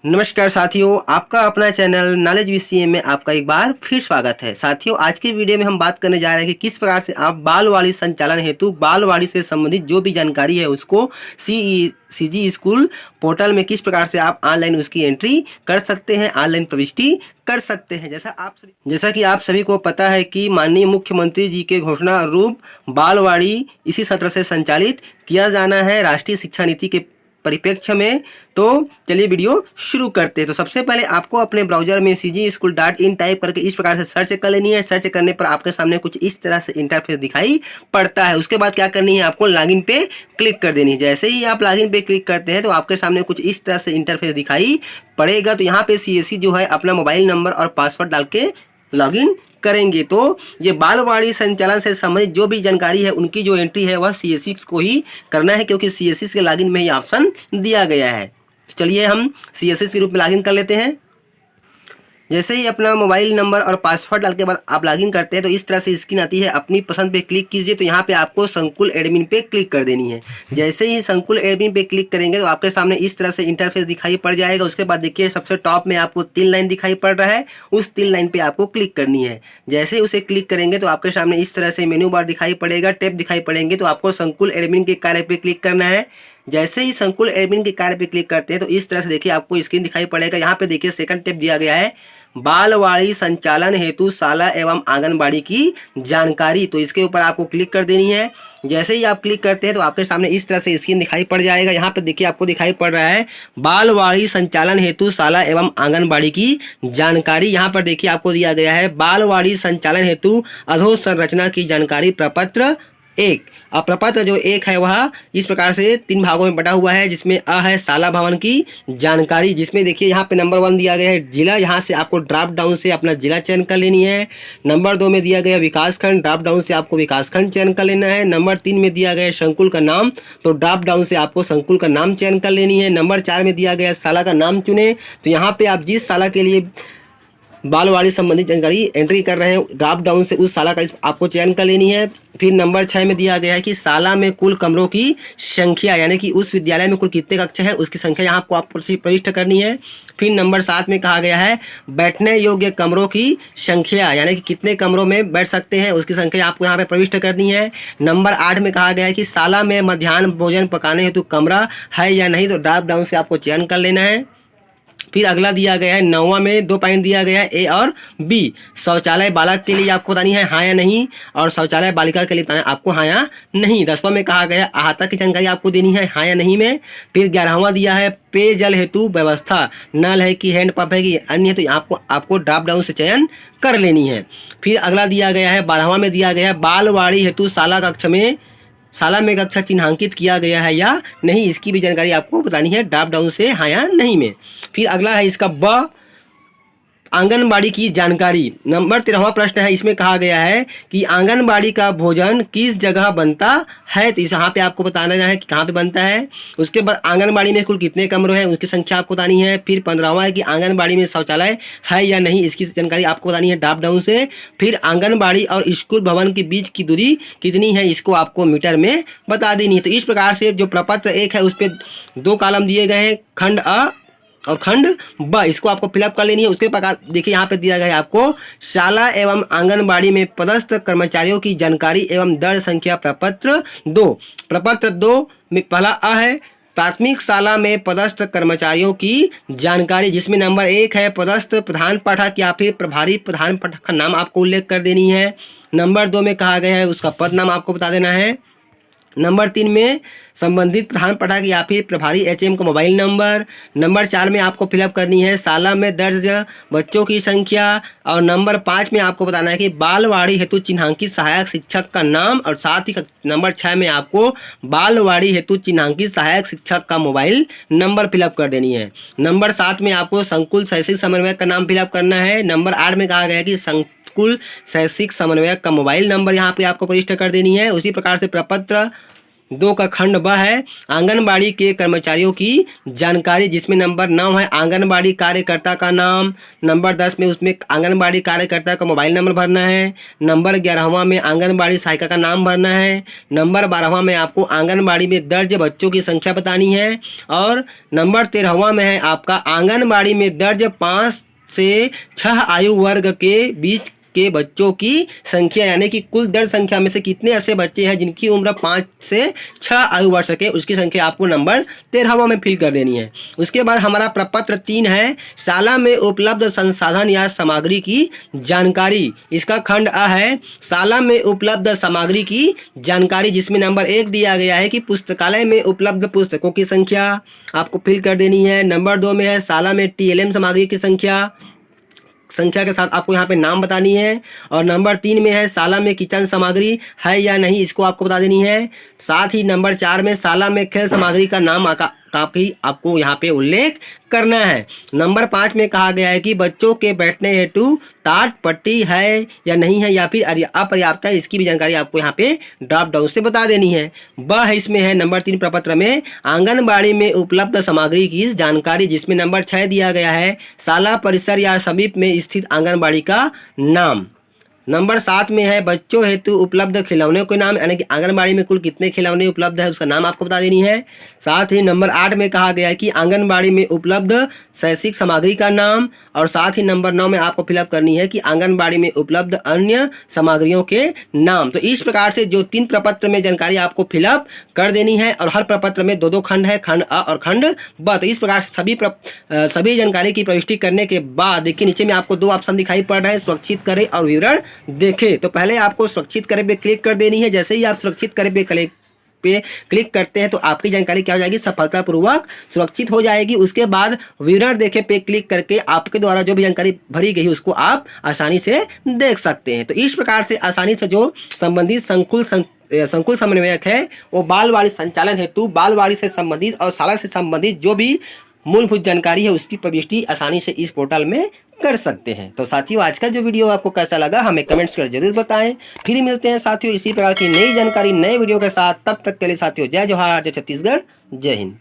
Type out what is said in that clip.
नमस्कार साथियों, आपका अपना चैनल नॉलेज वीसीएम में आपका एक बार फिर स्वागत है। साथियों, आज के वीडियो में हम बात करने जा रहे हैं कि किस प्रकार से आप बालवाड़ी संचालन हेतु बालवाड़ी से संबंधित जो भी जानकारी है उसको सीजी स्कूल पोर्टल में किस प्रकार से आप ऑनलाइन उसकी एंट्री कर सकते हैं, ऑनलाइन प्रविष्टि कर सकते हैं। जैसा कि आप सभी को पता है कि माननीय मुख्यमंत्री जी के घोषणा रूप बालवाड़ी इसी सत्र से संचालित किया जाना है राष्ट्रीय शिक्षा नीति के परिप्रेक्ष्य में। तो चलिए वीडियो शुरू करते हैं। तो सबसे पहले आपको अपने ब्राउजर में cgschool.in टाइप करके इस प्रकार से सर्च कर लेनी है। सर्च करने पर आपके सामने कुछ इस तरह से इंटरफेस दिखाई पड़ता है। उसके बाद क्या करनी है, आपको लॉगिन पे क्लिक कर देनी है। जैसे ही आप लॉगिन पे क्लिक करते हैं तो आपके सामने कुछ इस तरह से इंटरफेस दिखाई पड़ेगा। तो यहाँ पे CSC जो है अपना मोबाइल नंबर और पासवर्ड डाल के लॉगिन करेंगे। तो ये बालवाड़ी संचालन से संबंधित जो भी जानकारी है उनकी जो एंट्री है वह CSC को ही करना है, क्योंकि CSC के लॉगिन में ही ऑप्शन दिया गया है। चलिए हम CSC के रूप में लॉगिन कर लेते हैं। जैसे ही अपना मोबाइल नंबर और पासवर्ड डाल के बाद आप लॉगिन करते हैं तो इस तरह से स्क्रीन आती है। अपनी पसंद पे क्लिक कीजिए। तो यहाँ पे आपको संकुल एडमिन पे क्लिक कर देनी है। जैसे ही संकुल एडमिन पे क्लिक करेंगे तो आपके सामने इस तरह से इंटरफेस दिखाई पड़ जाएगा। उसके बाद देखिए सबसे टॉप में आपको 3 लाइन दिखाई पड़ रहा है, उस 3 लाइन पे आपको क्लिक करनी है। जैसे ही उसे क्लिक करेंगे तो आपके सामने इस तरह से मेन्यू बार दिखाई पड़ेगा, टैब दिखाई पड़ेंगे। तो आपको संकुल एडमिन के कार्य पे क्लिक करना है। जैसे ही संकुल एडमिन के कार्य पे क्लिक करते हैं तो इस तरह से देखिए आपको स्क्रीन दिखाई पड़ेगा। यहाँ पे देखिए सेकंड टैब दिया गया है, बालवाड़ी संचालन हेतु शाला एवं आंगनबाड़ी की जानकारी। तो इसके ऊपर आपको क्लिक कर देनी है। जैसे ही आप क्लिक करते हैं तो आपके सामने इस तरह से स्क्रीन दिखाई पड़ जाएगा। यहाँ पे देखिए आपको दिखाई पड़ रहा है बालवाड़ी संचालन हेतु शाला एवं आंगनबाड़ी की जानकारी। यहाँ पर देखिए आपको दिया गया है बालवाड़ी संचालन हेतु अधोसंरचना की जानकारी प्रपत्र 1। अब प्रपत्र जो 1 है वह इस प्रकार से 3 भागों में बटा हुआ है, जिसमें अ है शाला भवन की जानकारी, जिसमें देखिए यहाँ पे नंबर 1 दिया गया है जिला। यहाँ से आपको ड्रॉप डाउन से अपना जिला चयन कर लेनी है। नंबर 2 में दिया गया विकास खंड, ड्रॉप डाउन से आपको विकास खंड चयन कर लेना है। नंबर 3 में दिया गया संकुल का नाम, तो ड्रॉप डाउन से आपको संकुल का नाम चयन कर लेनी है। नंबर 4 में दिया गया शाला का नाम चुने, तो यहाँ पे आप जिस शाला के लिए बालवाड़ी संबंधित जानकारी एंट्री कर रहे हैं ड्रॉप डाउन से उस शाला का आपको चयन कर लेनी है। फिर नंबर 6 में दिया गया है कि शाला में कुल कमरों की संख्या, यानी कि उस विद्यालय में कुल कितने कक्षा है उसकी संख्या यहाँ आपको प्रविष्ट करनी है। फिर नंबर 7 में कहा गया है बैठने योग्य कमरों की संख्या, यानी कि कितने कमरों में बैठ सकते हैं उसकी संख्या आपको यहाँ पे प्रविष्ट करनी है। नंबर 8 में कहा गया है कि शाला में मध्याह्न भोजन पकाने हेतु कमरा है या नहीं, तो ड्रॉप डाउन से आपको चयन कर लेना है। फिर अगला दिया गया है 9वां में 2 पॉइंट दिया गया है ए और बी। शौचालय बालक के लिए आपको बतानी है हाँ या नहीं, और शौचालय बालिका के लिए बताना है आपको हाँ या नहीं। 10वां में कहा गया है अहाता की जानकारी आपको देनी है हाँ या नहीं में। फिर 11वां दिया है पेयजल हेतु व्यवस्था, नल है कि हैंडपंप है कि अन्य, तो आपको ड्रॉप डाउन से चयन कर लेनी है। फिर अगला दिया गया है 12वां में दिया गया है बालवाड़ी हेतु शाला में कक्षा चिन्हांकित किया गया है या नहीं, इसकी भी जानकारी आपको बतानी है ड्रॉप डाउन से हाँ या नहीं में। फिर अगला है इसका ब आंगनबाड़ी की जानकारी। नंबर 13वां प्रश्न है, इसमें कहा गया है कि आंगनबाड़ी का भोजन किस जगह बनता है, तो यहाँ पे आपको बताना है कि कहाँ पे बनता है। उसके बाद आंगनबाड़ी में कुल कितने कमरे हैं उसकी संख्या आपको बतानी है। फिर 15वां है कि आंगनबाड़ी में शौचालय है या नहीं, इसकी जानकारी आपको बतानी है ड्रॉप डाउन से। फिर आंगनबाड़ी और स्कूल भवन के बीच की दूरी कितनी है, इसको आपको मीटर में बता देनी है। तो इस प्रकार से जो प्रपत्र 1 है उस पर 2 कॉलम दिए गए हैं, खंड अ और खंड ब, इसको आपको फिलअप कर लेनी है। उसके प्रकार देखिए यहाँ पे दिया गया है आपको शाला एवं आंगनबाड़ी में पदस्थ कर्मचारियों की जानकारी एवं दर संख्या प्रपत्र 2। प्रपत्र 2 में पहला अ है प्राथमिक शाला में पदस्थ कर्मचारियों की जानकारी, जिसमें नंबर 1 है पदस्थ प्रधान पाठक या फिर प्रभारी प्रधान पाठक का नाम आपको उल्लेख कर देनी है। नंबर 2 में कहा गया है उसका पद नाम आपको बता देना है। नंबर 3 में संबंधित प्रधान पाठक या फिर प्रभारी HM का मोबाइल नंबर। नंबर 4 में आपको फिलअप करनी है शाला में दर्ज बच्चों की संख्या। और नंबर 5 में आपको बताना है कि बालवाड़ी हेतु चिन्हांकित सहायक शिक्षक का नाम, और साथ ही नंबर 6 में आपको बालवाड़ी हेतु चिन्हांकित सहायक शिक्षक का मोबाइल नंबर फिलअप कर देनी है। नंबर 7 में आपको संकुल शैक्षिक समन्वयक का नाम फिलअप करना है। नंबर 8 में कहा गया है कि संकुल शैक्षिक समन्वयक का मोबाइल नंबर यहाँ पे आपको प्रविष्ट कर देनी है। उसी प्रकार से प्रपत्र 2 का खंड ब है आंगनबाड़ी के कर्मचारियों की जानकारी, जिसमें नंबर 9 है आंगनबाड़ी कार्यकर्ता का नाम। नंबर 10 में उसमें आंगनबाड़ी कार्यकर्ता का मोबाइल नंबर भरना है। नंबर 11वां में आंगनबाड़ी सहायिका का नाम भरना है। नंबर 12वां में आपको आंगनबाड़ी में दर्ज बच्चों की संख्या बतानी है। और नंबर 13वां में है आपका आंगनबाड़ी में दर्ज 5 से 6 आयु वर्ग के बीच के बच्चों की संख्या, यानी कि कुल दर्ज संख्या में से कितने ऐसे बच्चे हैं जिनकी उम्र 5 से 6 आयु वर्ष के, उसकी संख्या आपको नंबर 13वां में फिल कर देनी है। उसके बाद हमारा प्रपत्र 3 है शाला में उपलब्ध संसाधन या सामग्री की जानकारी। इसका खंड अ है शाला में उपलब्ध सामग्री की जानकारी, जिसमें नंबर 1 दिया गया है कि पुस्तकालय में उपलब्ध पुस्तकों की संख्या आपको फिल कर देनी है। नंबर 2 में है शाला में TLM सामग्री की संख्या के साथ आपको यहाँ पे नाम बतानी है। और नंबर 3 में है शाला में किचन सामग्री है या नहीं, इसको आपको बता देनी है। साथ ही नंबर 4 में शाला में खेल सामग्री का नाम काफी आपको यहाँ पे उल्लेख करना है। नंबर 5 में कहा गया है कि बच्चों के बैठने हेतु टाट पट्टी है या नहीं है या फिर अपर्याप्त है, इसकी भी जानकारी आपको यहाँ पे ड्रॉप डाउन से बता देनी है। वह इसमें है नंबर 3 प्रपत्र में आंगनबाड़ी में उपलब्ध सामग्री की जानकारी, जिसमें नंबर 6 दिया गया है शाला परिसर या समीप में स्थित आंगनबाड़ी का नाम। नंबर 7 में है बच्चों हेतु उपलब्ध खिलौने के नाम, यानी कि आंगनबाड़ी में कुल कितने खिलौने उपलब्ध है उसका नाम आपको बता देनी है। साथ ही नंबर 8 में कहा गया है कि आंगनबाड़ी में उपलब्ध शैक्षिक सामग्री का नाम। और साथ ही नंबर 9 में आपको फिलअप करनी है कि आंगनबाड़ी में उपलब्ध अन्य सामग्रियों के नाम। तो इस प्रकार से जो 3 प्रपत्र में जानकारी आपको फिलअप कर देनी है, और हर प्रपत्र में 2-2 खंड है, खंड अ और खंड ब। तो इस प्रकार से सभी जानकारी की प्रविष्टि करने के बाद देखिए नीचे में आपको 2 ऑप्शन दिखाई पड़ रहे हैं, सुरक्षित करें और विवरण देखें। तो पहले आपको सुरक्षित करें पे क्लिक कर देनी है। जैसे ही आप सुरक्षित करें पे क्लिक करते हैं तो आपकी जानकारी क्या हो जाएगी, सफलतापूर्वक सुरक्षित हो जाएगी। उसके बाद विवरण देखें पे क्लिक करके आपके द्वारा जो भी जानकारी भरी गई उसको आप आसानी से देख सकते हैं। तो इस प्रकार से आसानी से जो संबंधित संकुल समन्वयक है वो बालवाड़ी संचालन हेतु बालवाड़ी से संबंधित और शाला से संबंधित जो भी मूलभूत जानकारी है उसकी प्रविष्टि आसानी से इस पोर्टल में कर सकते हैं। तो साथियों आज का जो वीडियो आपको कैसा लगा हमें कमेंट्स कर जरूर बताएं। फिर मिलते हैं साथियों इसी प्रकार की नई जानकारी नए वीडियो के साथ। तब तक के लिए साथियों जय जोहार, जय छत्तीसगढ़, जय हिंद।